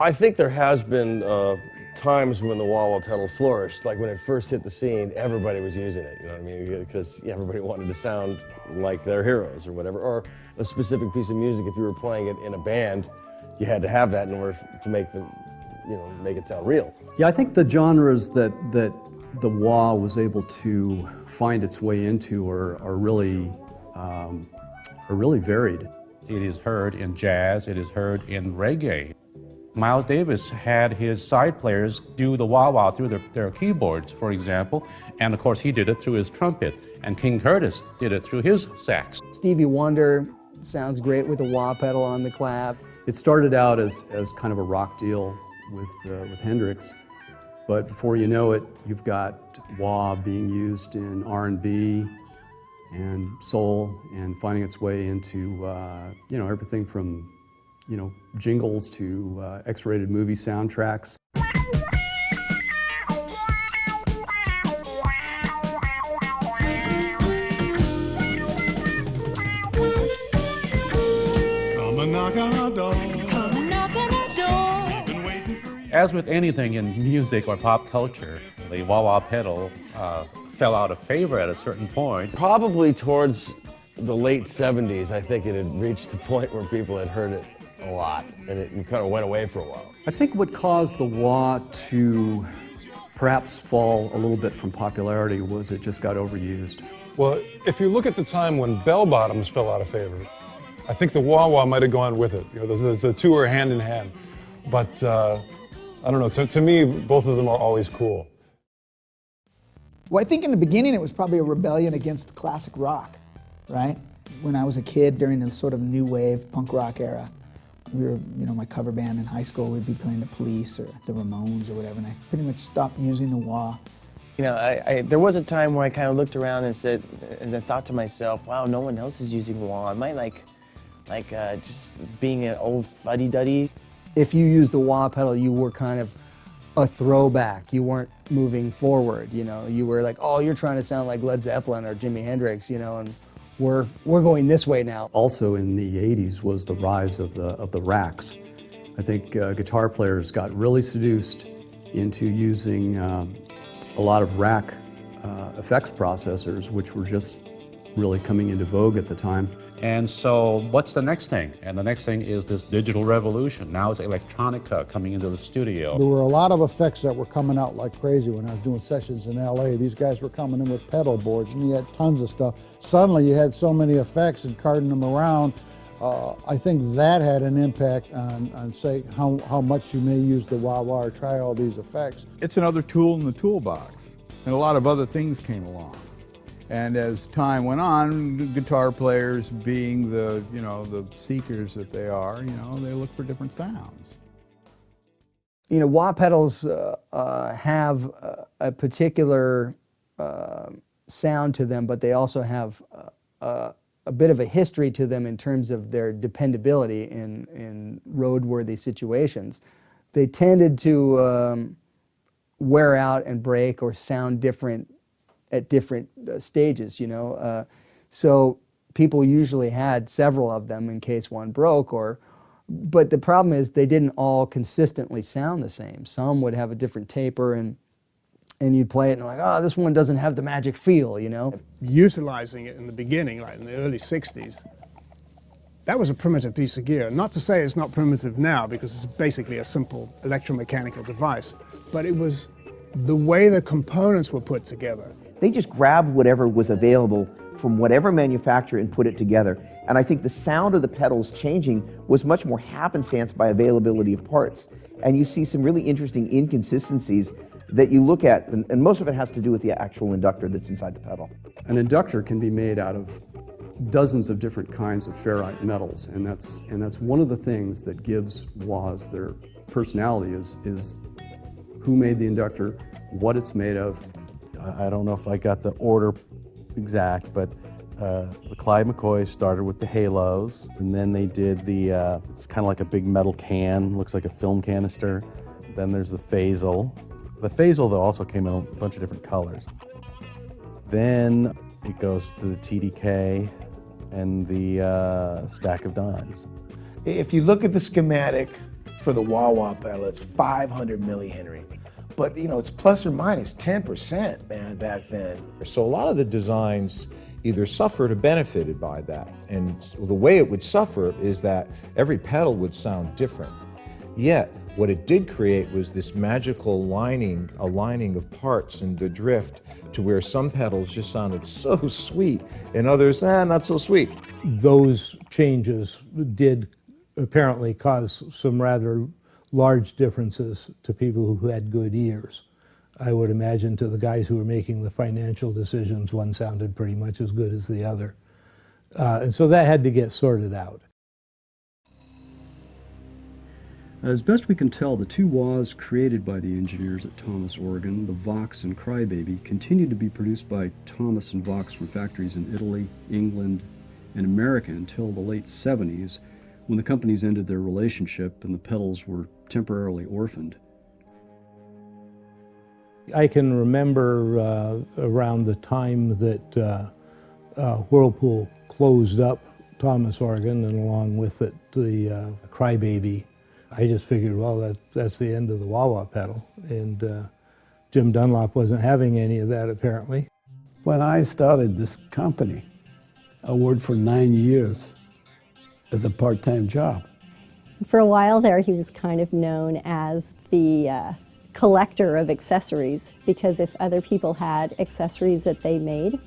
I think there has been times when the wah-wah pedal flourished. Like when it first hit the scene, everybody was using it, you know what I mean? Because everybody wanted to sound like their heroes or whatever. Or a specific piece of music, if you were playing it in a band, you had to have that in order to make make it sound real. Yeah, I think the genres that the wah was able to find its way into are really varied. It is heard in jazz, it is heard in reggae. Miles Davis had his side players do the wah-wah through their keyboards, for example, and of course he did it through his trumpet, and King Curtis did it through his sax. Stevie Wonder sounds great with a wah pedal on the clap. It started out as kind of a rock deal with Hendrix, but before you know it, you've got wah being used in R&B and soul, and finding its way into everything from jingles to X-rated movie soundtracks. Come and knock on our door. Come and knock on our door. Been waiting for you. As with anything in music or pop culture, the wah-wah pedal fell out of favor at a certain point. Probably towards the late 70s, I think it had reached the point where people had heard it a lot, and it kind of went away for a while. I think what caused the wah to perhaps fall a little bit from popularity was it just got overused. Well, if you look at the time when bell-bottoms fell out of favor, I think the wah-wah might have gone with it. The two are hand in hand. But I don't know, to me, both of them are always cool. Well, I think in the beginning it was probably a rebellion against classic rock, right? When I was a kid during the sort of new wave punk rock era, we were, my cover band in high school, we'd be playing the Police or the Ramones or whatever, and I pretty much stopped using the wah. There was a time where I kind of looked around and said, and then thought to myself, wow, no one else is using wah. Am I like just being an old fuddy-duddy? If you used the wah pedal, you were kind of a throwback. You weren't moving forward, You were like, oh, you're trying to sound like Led Zeppelin or Jimi Hendrix, and we're going this way now. Also in the 80s was the rise of the racks. I think guitar players got really seduced into using a lot of rack effects processors, which were just really coming into vogue at the time. And so what's the next thing? And the next thing is this digital revolution. Now it's electronica coming into the studio. There were a lot of effects that were coming out like crazy when I was doing sessions in LA. These guys were coming in with pedal boards and you had tons of stuff. Suddenly you had so many effects and carting them around. I think that had an impact on say, how much you may use the wah-wah or try all these effects. It's another tool in the toolbox, and a lot of other things came along. And as time went on, guitar players being the seekers that they are, they look for different sounds. Wah pedals have a particular sound to them, but they also have a bit of a history to them in terms of their dependability in roadworthy situations. They tended to wear out and break or sound different at different stages, so people usually had several of them in case one broke, but the problem is they didn't all consistently sound the same. Some would have a different taper, and you'd play it and like, oh, this one doesn't have the magic feel, Utilizing it in the beginning, like in the early 60s, that was a primitive piece of gear. Not to say it's not primitive now, because it's basically a simple electromechanical device, but it was the way the components were put together. They just grabbed whatever was available from whatever manufacturer and put it together. And I think the sound of the pedals changing was much more happenstance by availability of parts. And you see some really interesting inconsistencies that you look at, and most of it has to do with the actual inductor that's inside the pedal. An inductor can be made out of dozens of different kinds of ferrite metals, and that's one of the things that gives wahs their personality is who made the inductor, what it's made of. I don't know if I got the order exact, but the Clyde McCoy started with the Halos, and then they did the, it's kind of like a big metal can, looks like a film canister. Then there's the Phasal. The Phasal, though, also came in a bunch of different colors. Then it goes to the TDK and the Stack of Dimes. If you look at the schematic for the wah-wah pedal, it's 500 millihenry. But you know, it's plus or minus 10%, man, back then. So a lot of the designs either suffered or benefited by that. And the way it would suffer is that every pedal would sound different. Yet, what it did create was this magical aligning of parts and the drift to where some pedals just sounded so sweet and others, not so sweet. Those changes did apparently cause some rather large differences to people who had good ears. I would imagine to the guys who were making the financial decisions, one sounded pretty much as good as the other. And so that had to get sorted out. As best we can tell, the two wahs created by the engineers at Thomas Organ, the Vox and Crybaby, continued to be produced by Thomas and Vox from factories in Italy, England, and America until the late 70s, when the companies ended their relationship and the pedals were temporarily orphaned. I can remember around the time that Whirlpool closed up Thomas Organ, and along with it the Crybaby, I just figured, well, that's the end of the wah-wah pedal. And Jim Dunlop wasn't having any of that, apparently. When I started this company, I worked for 9 years as a part-time job. For a while there, he was kind of known as the collector of accessories, because if other people had accessories that they made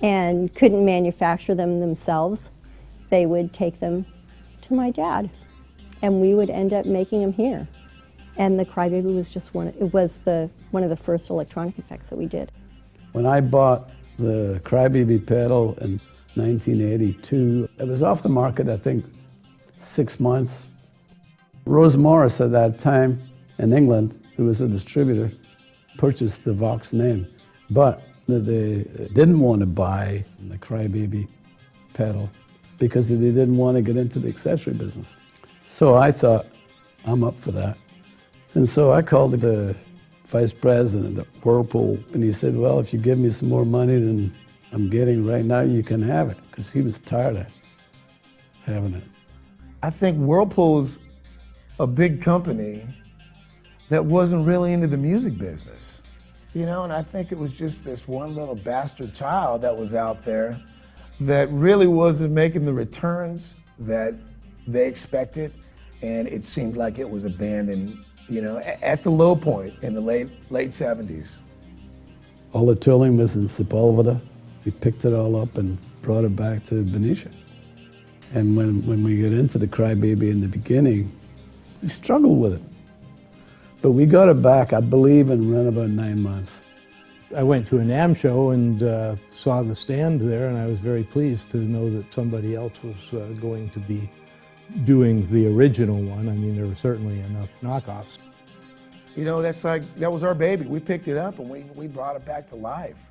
and couldn't manufacture them themselves, they would take them to my dad, and we would end up making them here. And the Crybaby was just one of the first electronic effects that we did. When I bought the Crybaby pedal in 1982, it was off the market, I think, 6 months. Rose Morris at that time in England, who was a distributor, purchased the Vox name, but they didn't want to buy the Crybaby pedal because they didn't want to get into the accessory business. So I thought, I'm up for that. And so I called the vice president of Whirlpool, and he said, well, if you give me some more money than I'm getting right now, you can have it, because he was tired of having it. I think Whirlpool's a big company that wasn't really into the music business, you know, and I think it was just this one little bastard child that was out there that really wasn't making the returns that they expected, and it seemed like it was abandoned, you know, at the low point in the late 70s. All the tooling was in Sepulveda. We picked it all up and brought it back to Benicia. And when we got into the Crybaby in the beginning, we struggled with it. But we got it back, I believe, in around about 9 months. I went to a NAMM show and saw the stand there, and I was very pleased to know that somebody else was going to be doing the original one. I mean, there were certainly enough knockoffs. You know, that was our baby. We picked it up and we brought it back to life.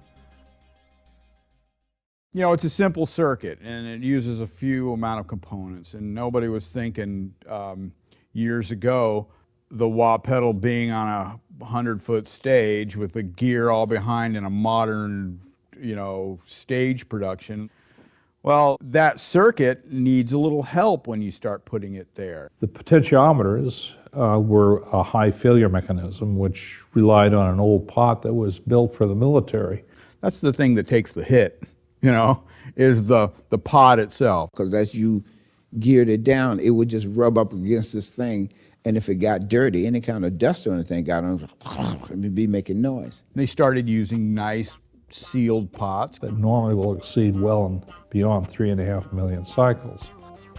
You know, it's a simple circuit, and it uses a few amount of components, and nobody was thinking years ago the wah pedal being on a 100-foot stage with the gear all behind in a modern, you know, stage production. Well, that circuit needs a little help when you start putting it there. The potentiometers were a high failure mechanism which relied on an old pot that was built for the military. That's the thing that takes the hit, you know, is the pot itself. Because as you geared it down, it would just rub up against this thing, and if it got dirty, any kind of dust or anything got on it, it'd be making noise. They started using nice sealed pots that normally will exceed well and beyond 3.5 million cycles.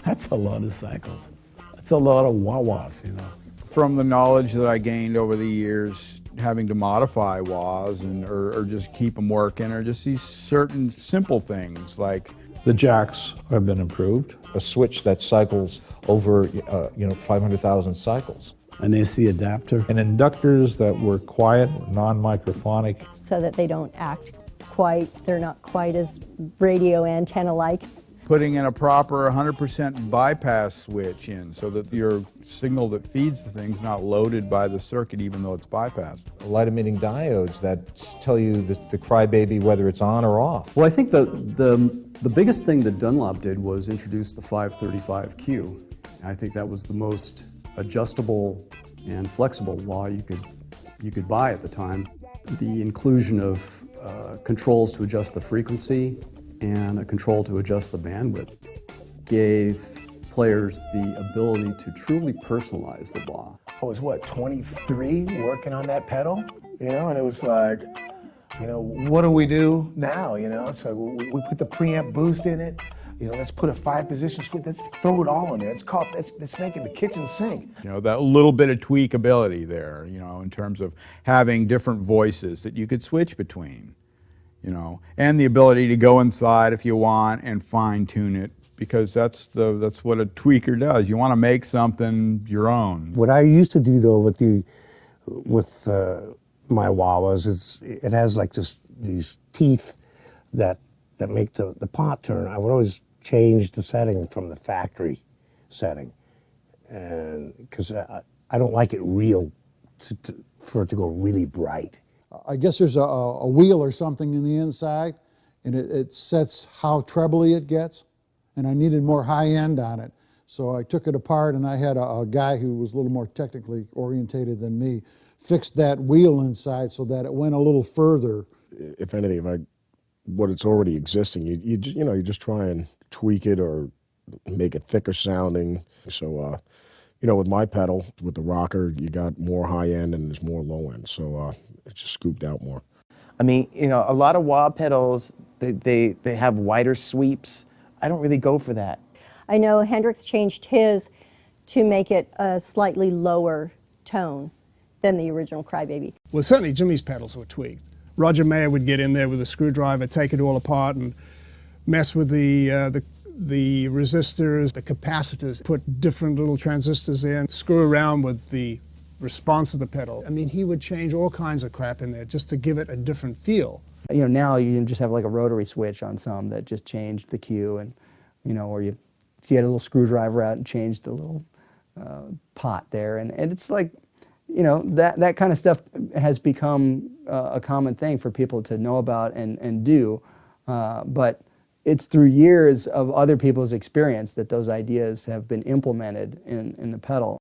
That's a lot of cycles. That's a lot of wah-wahs, you know. From the knowledge that I gained over the years, having to modify wahs or just keep them working, or just these certain simple things like the jacks have been improved. A switch that cycles over 500,000 cycles. An AC adapter. And inductors that were quiet, non-microphonic. So that they don't act they're not quite as radio antenna-like. Putting in a proper 100% bypass switch in so that your signal that feeds the thing's not loaded by the circuit even though it's bypassed. Light emitting diodes that tell you the Crybaby whether it's on or off. Well, I think the biggest thing that Dunlop did was introduce the 535Q. I think that was the most adjustable and flexible wah you could buy at the time. The inclusion of controls to adjust the frequency and a control to adjust the bandwidth gave players the ability to truly personalize the wah. I was, 23 working on that pedal, and it was like, what do we do now, So we put the preamp boost in it, let's put a 5-position switch, let's throw it all in there. Let's make it the kitchen sink. That little bit of tweakability there, in terms of having different voices that you could switch between, and the ability to go inside if you want and fine tune it, because that's what a tweaker does. You want to make something your own. What I used to do though with my wah-wahs is it has like these teeth that make the pot turn. I would always change the setting from the factory setting, and because I don't like it for it to go really bright. I guess there's a wheel or something in the inside, and it sets how trebly it gets, and I needed more high end on it. So I took it apart, and I had a guy who was a little more technically orientated than me fixed that wheel inside so that it went a little further. If anything, what it's already existing, you just try and tweak it or make it thicker sounding. So, with my pedal, with the rocker, you got more high end and there's more low end. So it's just scooped out more. I mean, a lot of wah pedals, they have wider sweeps. I don't really go for that. I know Hendrix changed his to make it a slightly lower tone than the original Crybaby. Well, certainly Jimmy's pedals were tweaked. Roger Mayer would get in there with a screwdriver, take it all apart, and mess with the resistors, the capacitors, put different little transistors in, screw around with the response of the pedal. I mean, he would change all kinds of crap in there just to give it a different feel. Now you just have like a rotary switch on some that just changed the cue, and or if you had a little screwdriver out and changed the little pot there, and it's like, that kind of stuff has become a common thing for people to know about and do, but it's through years of other people's experience that those ideas have been implemented in the pedal.